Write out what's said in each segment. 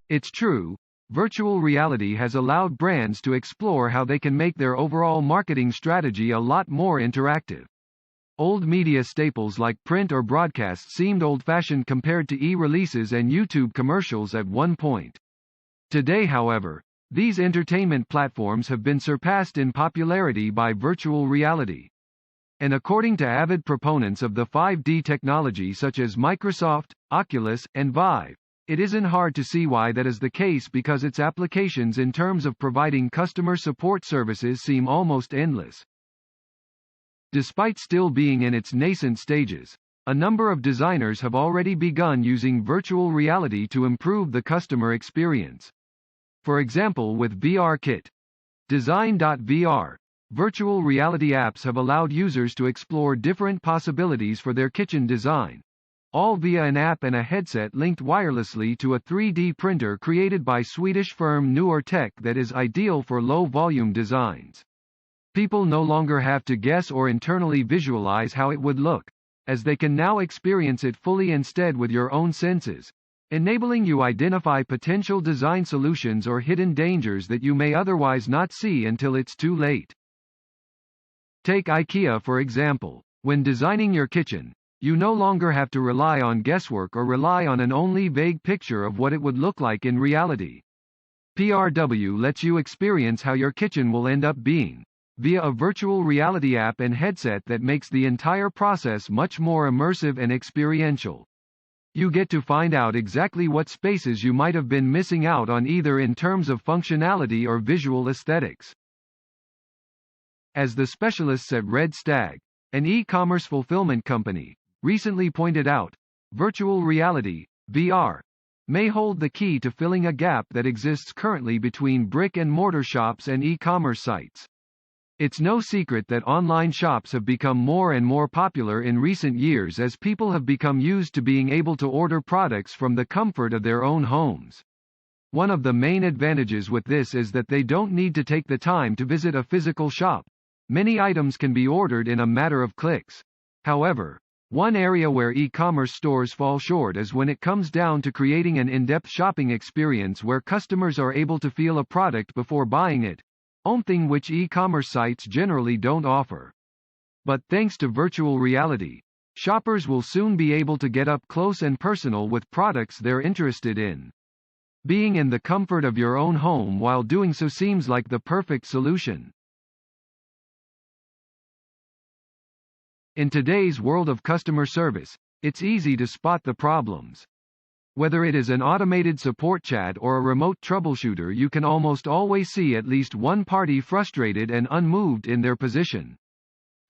It's true, virtual reality has allowed brands to explore how they can make their overall marketing strategy a lot more interactive. Old media staples like print or broadcast seemed old-fashioned compared to e-releases and YouTube commercials at one point. Today, however, these entertainment platforms have been surpassed in popularity by virtual reality. And according to avid proponents of the 5D technology such as Microsoft, Oculus, and Vive, it isn't hard to see why that is the case because its applications in terms of providing customer support services seem almost endless. Despite still being in its nascent stages, a number of designers have already begun using virtual reality to improve the customer experience. For example, with VRKit, Design.VR, virtual reality apps have allowed users to explore different possibilities for their kitchen design, all via an app and a headset linked wirelessly to a 3D printer created by Swedish firm NuorTech that is ideal for low-volume designs. People no longer have to guess or internally visualize how it would look, as they can now experience it fully instead with your own senses, enabling you identify potential design solutions or hidden dangers that you may otherwise not see until it's too late. Take IKEA for example. When designing your kitchen, you no longer have to rely on guesswork or rely on an only vague picture of what it would look like in reality. PRW lets you experience how your kitchen will end up being, via a virtual reality app and headset that makes the entire process much more immersive and experiential. You get to find out exactly what spaces you might have been missing out on either in terms of functionality or visual aesthetics. As the specialists at Red Stag, an e-commerce fulfillment company, recently pointed out, virtual reality, VR, may hold the key to filling a gap that exists currently between brick-and-mortar shops and e-commerce sites. It's no secret that online shops have become more and more popular in recent years as people have become used to being able to order products from the comfort of their own homes. One of the main advantages with this is that they don't need to take the time to visit a physical shop. Many items can be ordered in a matter of clicks. However, one area where e-commerce stores fall short is when it comes down to creating an in-depth shopping experience where customers are able to feel a product before buying it, something which e-commerce sites generally don't offer. But thanks to virtual reality, shoppers will soon be able to get up close and personal with products they're interested in. Being in the comfort of your own home while doing so seems like the perfect solution. In today's world of customer service, it's easy to spot the problems. Whether it is an automated support chat or a remote troubleshooter, you can almost always see at least one party frustrated and unmoved in their position.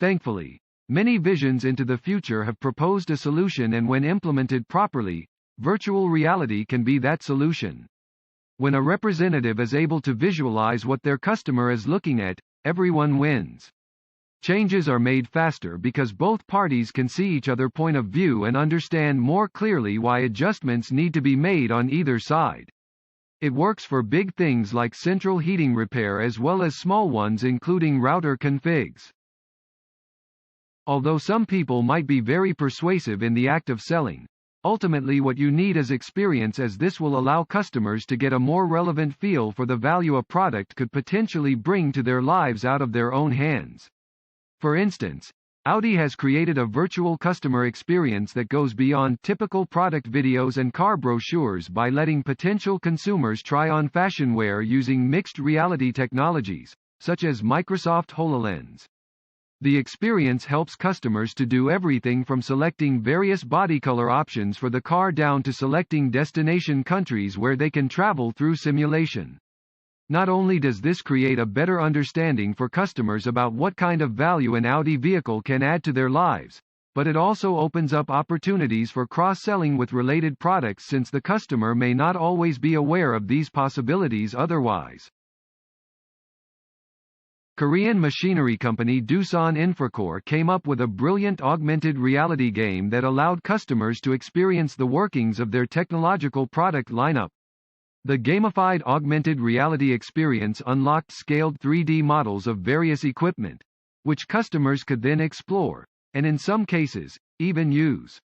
Thankfully, many visions into the future have proposed a solution, and when implemented properly, virtual reality can be that solution. When a representative is able to visualize what their customer is looking at, everyone wins. Changes are made faster because both parties can see each other's point of view and understand more clearly why adjustments need to be made on either side. It works for big things like central heating repair as well as small ones including router configs. Although some people might be very persuasive in the act of selling, ultimately what you need is experience, as this will allow customers to get a more relevant feel for the value a product could potentially bring to their lives out of their own hands. For instance, Audi has created a virtual customer experience that goes beyond typical product videos and car brochures by letting potential consumers try on fashion wear using mixed reality technologies, such as Microsoft HoloLens. The experience helps customers to do everything from selecting various body color options for the car down to selecting destination countries where they can travel through simulation. Not only does this create a better understanding for customers about what kind of value an Audi vehicle can add to their lives, but it also opens up opportunities for cross-selling with related products, since the customer may not always be aware of these possibilities otherwise. Korean machinery company Doosan Infracore came up with a brilliant augmented reality game that allowed customers to experience the workings of their technological product lineup. The gamified augmented reality experience unlocked scaled 3D models of various equipment, which customers could then explore, and in some cases, even use.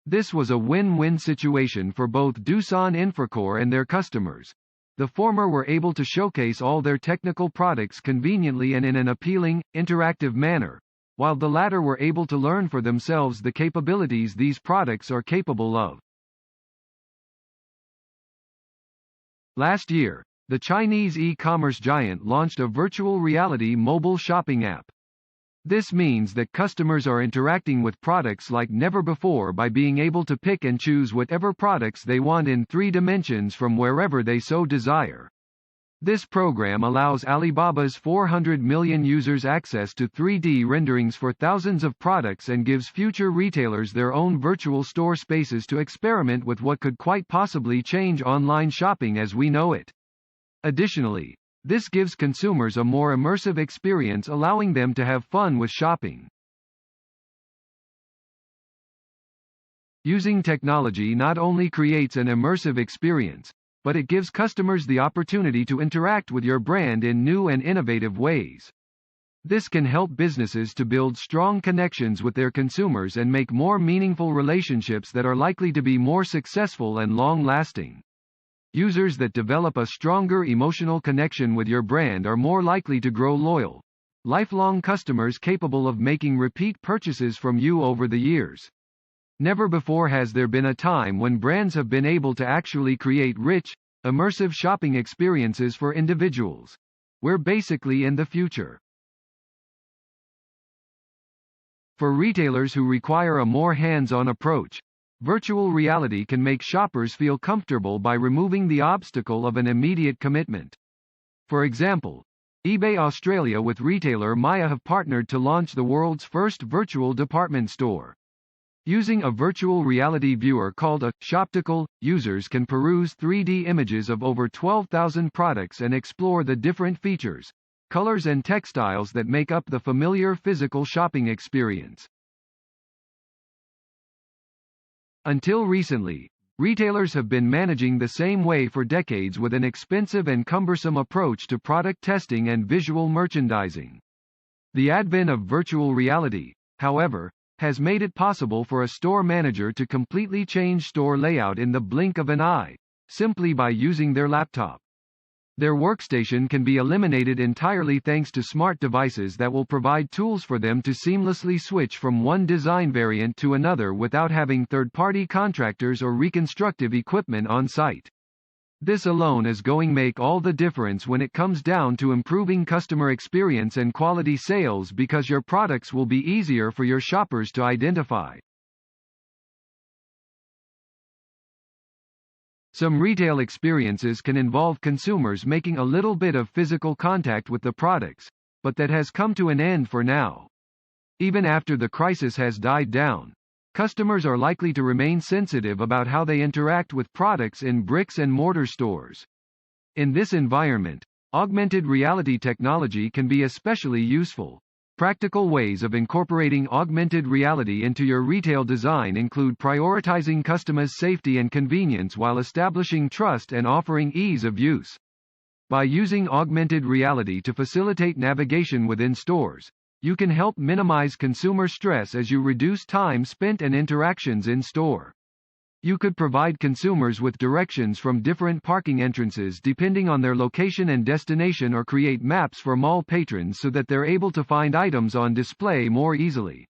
This was a win-win situation for both Doosan Infracore and their customers. The former were able to showcase all their technical products conveniently and in an appealing, interactive manner, while the latter were able to learn for themselves the capabilities these products are capable of. Last year, the Chinese e-commerce giant launched a virtual reality mobile shopping app. This means that customers are interacting with products like never before by being able to pick and choose whatever products they want in 3 dimensions from wherever they so desire. This program allows Alibaba's 400 million users access to 3D renderings for thousands of products and gives future retailers their own virtual store spaces to experiment with what could quite possibly change online shopping as we know it. Additionally, this gives consumers a more immersive experience, allowing them to have fun with shopping. Using technology not only creates an immersive experience, but it gives customers the opportunity to interact with your brand in new and innovative ways. This can help businesses to build strong connections with their consumers and make more meaningful relationships that are likely to be more successful and long-lasting. Users that develop a stronger emotional connection with your brand are more likely to grow loyal, lifelong customers capable of making repeat purchases from you over the years. Never before has there been a time when brands have been able to actually create rich, immersive shopping experiences for individuals. We're basically in the future. For retailers who require a more hands-on approach, virtual reality can make shoppers feel comfortable by removing the obstacle of an immediate commitment. For example, eBay Australia with retailer Maya have partnered to launch the world's first virtual department store. Using a virtual reality viewer called a Shoptical, users can peruse 3D images of over 12,000 products and explore the different features, colors and textiles that make up the familiar physical shopping experience. Until recently, retailers have been managing the same way for decades with an expensive and cumbersome approach to product testing and visual merchandising. The advent of virtual reality, however, has made it possible for a store manager to completely change store layout in the blink of an eye, simply by using their laptop. Their workstation can be eliminated entirely thanks to smart devices that will provide tools for them to seamlessly switch from one design variant to another without having third-party contractors or reconstructive equipment on site. This alone is going to make all the difference when it comes down to improving customer experience and quality sales, because your products will be easier for your shoppers to identify. Some retail experiences can involve consumers making a little bit of physical contact with the products, but that has come to an end for now. Even after the crisis has died down, customers are likely to remain sensitive about how they interact with products in bricks and mortar stores. In this environment, augmented reality technology can be especially useful. Practical ways of incorporating augmented reality into your retail design include prioritizing customers' safety and convenience while establishing trust and offering ease of use. By using augmented reality to facilitate navigation within stores, you can help minimize consumer stress as you reduce time spent and interactions in store. You could provide consumers with directions from different parking entrances depending on their location and destination, or create maps for mall patrons so that they're able to find items on display more easily.